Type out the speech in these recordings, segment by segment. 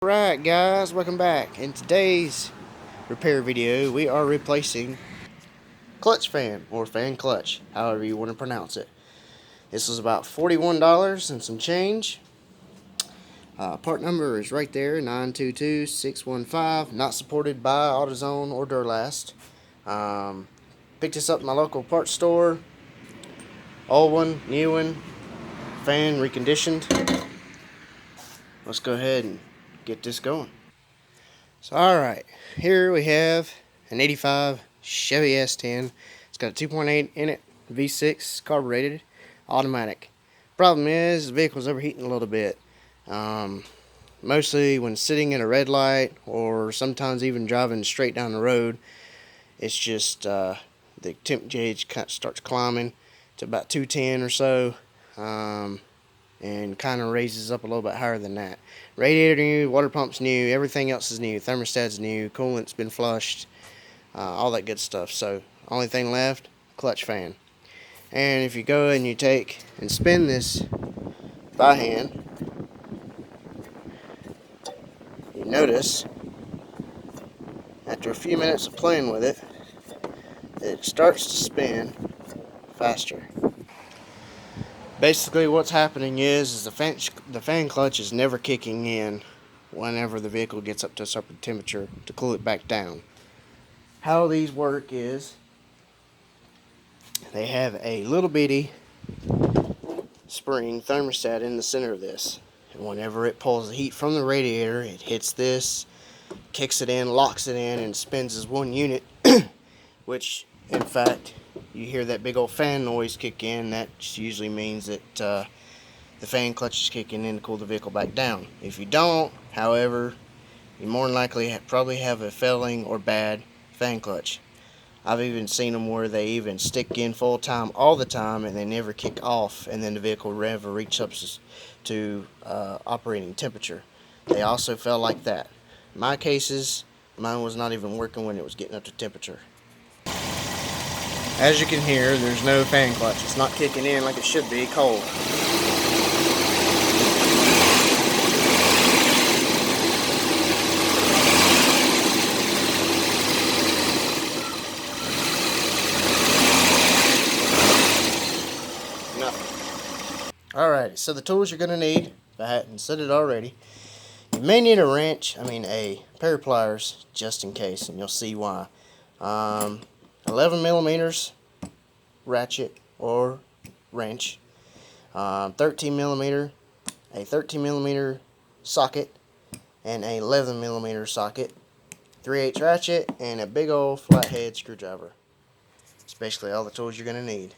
Alright guys, welcome back. In today's repair video, we are replacing clutch fan, or fan clutch, however you want to pronounce it. This was about $41 and some change. Part number is right there, 922615. Not supported by AutoZone or Durlast. Picked this up at my local parts store. Old one, new one, fan reconditioned. Let's go ahead and get this going. So alright, here we have an 85 Chevy S10. It's got a 2.8 in it, V6 carbureted, automatic. Problem is, the vehicle's overheating a little bit. Mostly when sitting in a red light, or sometimes even driving straight down the road. It's just the temp gauge starts climbing to about 210 or so. And kind of raises up a little bit higher than that. Radiator new, water pump's new, everything else is new. Thermostat's new, coolant's been flushed, all that good stuff. So, only thing left, clutch fan. And if you go and you take and spin this by hand, you notice after a few minutes of playing with it, it starts to spin faster. Basically what's happening is the fan clutch is never kicking in whenever the vehicle gets up to a certain temperature to cool it back down. How these work is they have a little bitty spring thermostat in the center of this. And whenever it pulls the heat from the radiator, it hits this, kicks it in, locks it in, and spins as one unit, which in fact you hear that big old fan noise kick in. That usually means that the fan clutch is kicking in to cool the vehicle back down. If you don't, however, you more than likely probably have a failing or bad fan clutch. I've even seen them where they even stick in full time all the time and they never kick off, and then the vehicle never reaches up to operating temperature. They also fell like that. In my cases, mine was not even working when it was getting up to temperature. As you can hear, there's no fan clutch. It's not kicking in like it should be cold. Nothing. Alright, so the tools you're going to need, if I hadn't said it already, you may need a wrench, a pair of pliers, just in case, and you'll see why. 11 millimeters ratchet or wrench, 13 millimeter, a 13 millimeter socket, and a 11 millimeter socket, 3/8 ratchet, and a big old flathead screwdriver. That's basically all the tools you're going to need.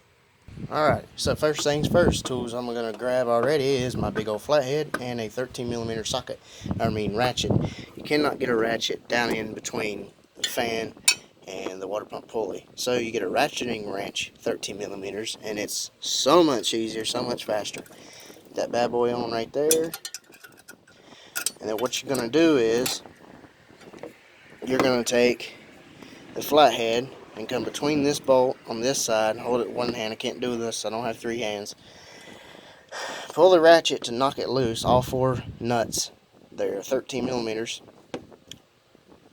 Alright, so first things first, tools I'm going to grab already is my big old flathead and a 13 millimeter socket, ratchet. You cannot get a ratchet down in between the fan and the water pump pulley. So you get a ratcheting wrench, 13 millimeters, and it's so much easier, so much faster. Get that bad boy on right there. And then what you're going to do is you're going to take the flathead and come between this bolt on this side, hold it with one hand. I can't do this, I don't have three hands. Pull the ratchet to knock it loose, all four nuts. They're 13 millimeters.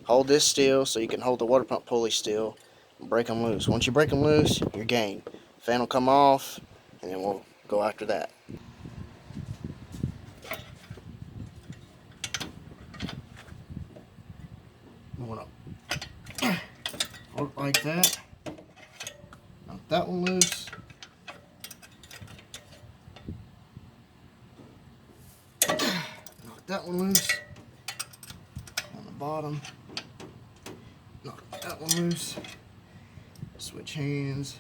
Hold this still so you can hold the water pump pulley still and break them loose. Once you break them loose, you're game. Fan will come off, and then we'll go after that. Hold it like that. Knock that one loose. Knock that one loose. On the bottom. Knock that one loose. Switch hands.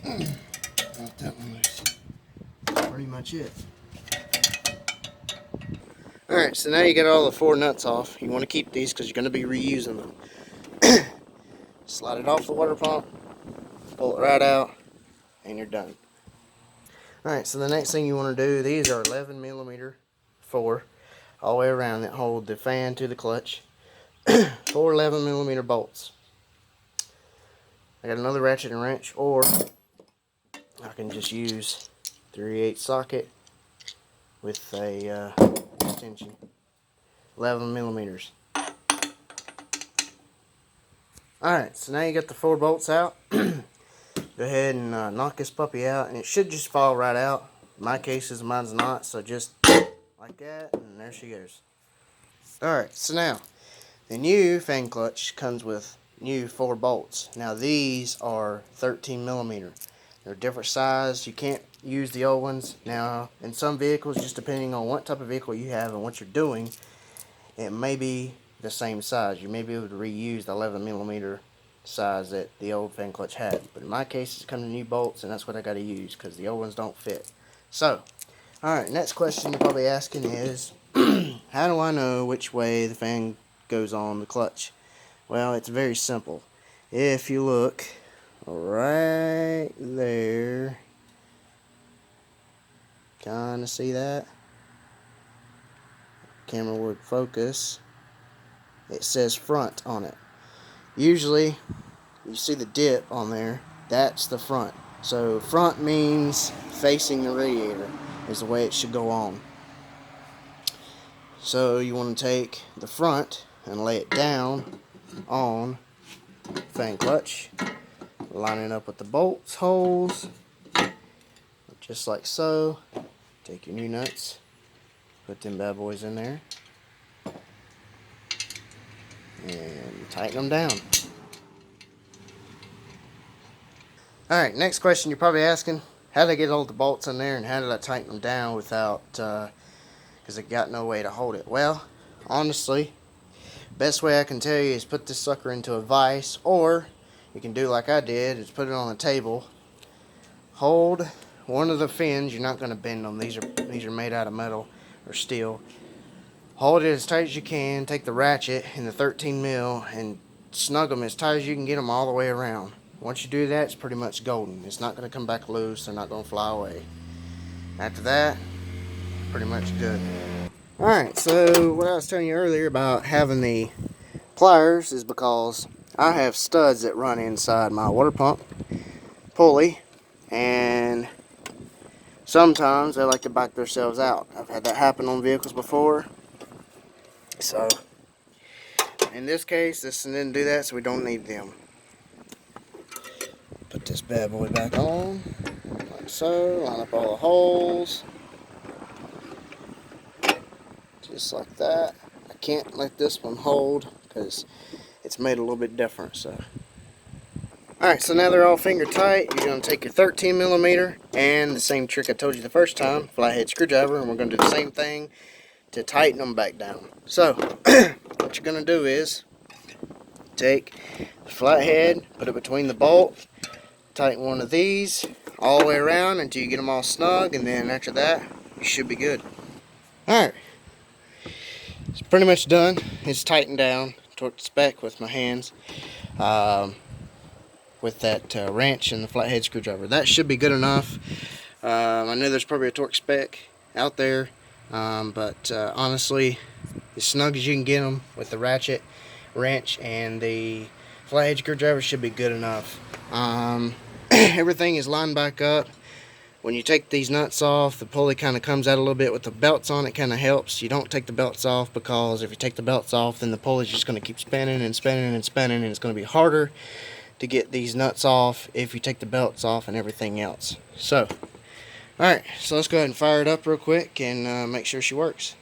Knock that one loose. That's pretty much it. Alright, so now you get all the four nuts off. You want to keep these because you're going to be reusing them. Slide it off the water pump, pull it right out, and you're done. Alright, so the next thing you want to do, these are 11 millimeter, four, all the way around that hold the fan to the clutch. 4 11 millimeter bolts. I got another ratchet and wrench, or I can just use 3/8 socket with a extension, 11 millimeters. Alright, so now you got the 4 bolts out. Go ahead and knock this puppy out, and it should just fall right out. In my cases, mine's not, so just like that, and there she goes. Alright, so now the new fan clutch comes with new 4 bolts. Now these are 13 millimeter. They're different size. You can't use the old ones. Now in some vehicles, just depending on what type of vehicle you have and what you're doing, it may be the same size. You may be able to reuse the 11 millimeter size that the old fan clutch had. But in my case, it's coming to new bolts, and that's what I got to use because the old ones don't fit. So, alright, next question you're probably asking is, how do I know which way the fan goes on the clutch? Well, it's very simple. If you look right there, kind of see that? Camera would focus. It says front on it. Usually, you see the dip on there, that's the front. So front means facing the radiator is the way it should go on. So you want to take the front and lay it down on the fan clutch, line it up with the bolts holes, just like so. Take your new nuts, put them bad boys in there, and tighten them down. Alright, next question you're probably asking, how did I get all the bolts in there and how did I tighten them down without, because I got no way to hold it? Well, honestly, best way I can tell you is put this sucker into a vise, or you can do like I did, is put it on the table, hold one of the fins. You're not going to bend them, these are made out of metal or steel. Hold it as tight as you can, take the ratchet and the 13 mil and snug them as tight as you can get them all the way around. Once you do that, it's pretty much golden. It's not going to come back loose. They're not going to fly away. After that, pretty much good. Alright, so what I was telling you earlier about having the pliers is because I have studs that run inside my water pump pulley, and sometimes they like to back themselves out. I've had that happen on vehicles before. So, in this case, this didn't do that, so we don't need them. Put this bad boy back on, like so, line up all the holes, just like that. I can't let this one hold because it's made a little bit different, so. Alright, so now they're all finger tight. You're going to take your 13 millimeter and the same trick I told you the first time, flathead screwdriver, and we're going to do the same thing to tighten them back down. So, what you're going to do is take the flathead, put it between the bolt, tighten one of these all the way around until you get them all snug, and then after that, you should be good. Alright, it's pretty much done. It's tightened down, torqued spec with my hands, with that wrench and the flathead screwdriver. That should be good enough. I know there's probably a torque spec out there, but honestly, as snug as you can get them with the ratchet, wrench, and the flathead screwdriver should be good enough. Everything is lined back up. When you take these nuts off, the pulley kind of comes out a little bit with the belts on. It kind of helps. You don't take the belts off, because if you take the belts off, then the pulley's just going to keep spinning and spinning and spinning, and it's going to be harder to get these nuts off if you take the belts off and everything else. So, alright, so let's go ahead and fire it up real quick and make sure she works.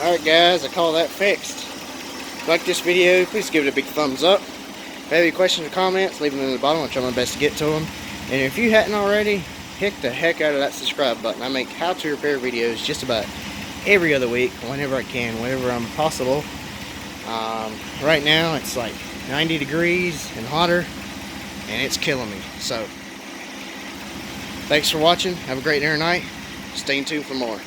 Alright guys, I call that fixed. If you like this video, please give it a big thumbs up. If you have any questions or comments, leave them in the bottom. I'll try my best to get to them. And if you hadn't already, hit the heck out of that subscribe button. I make how-to repair videos just about every other week, whenever I can, whenever I'm possible. Right now, it's like 90 degrees and hotter, and it's killing me. So, thanks for watching. Have a great day or night. Stay tuned for more.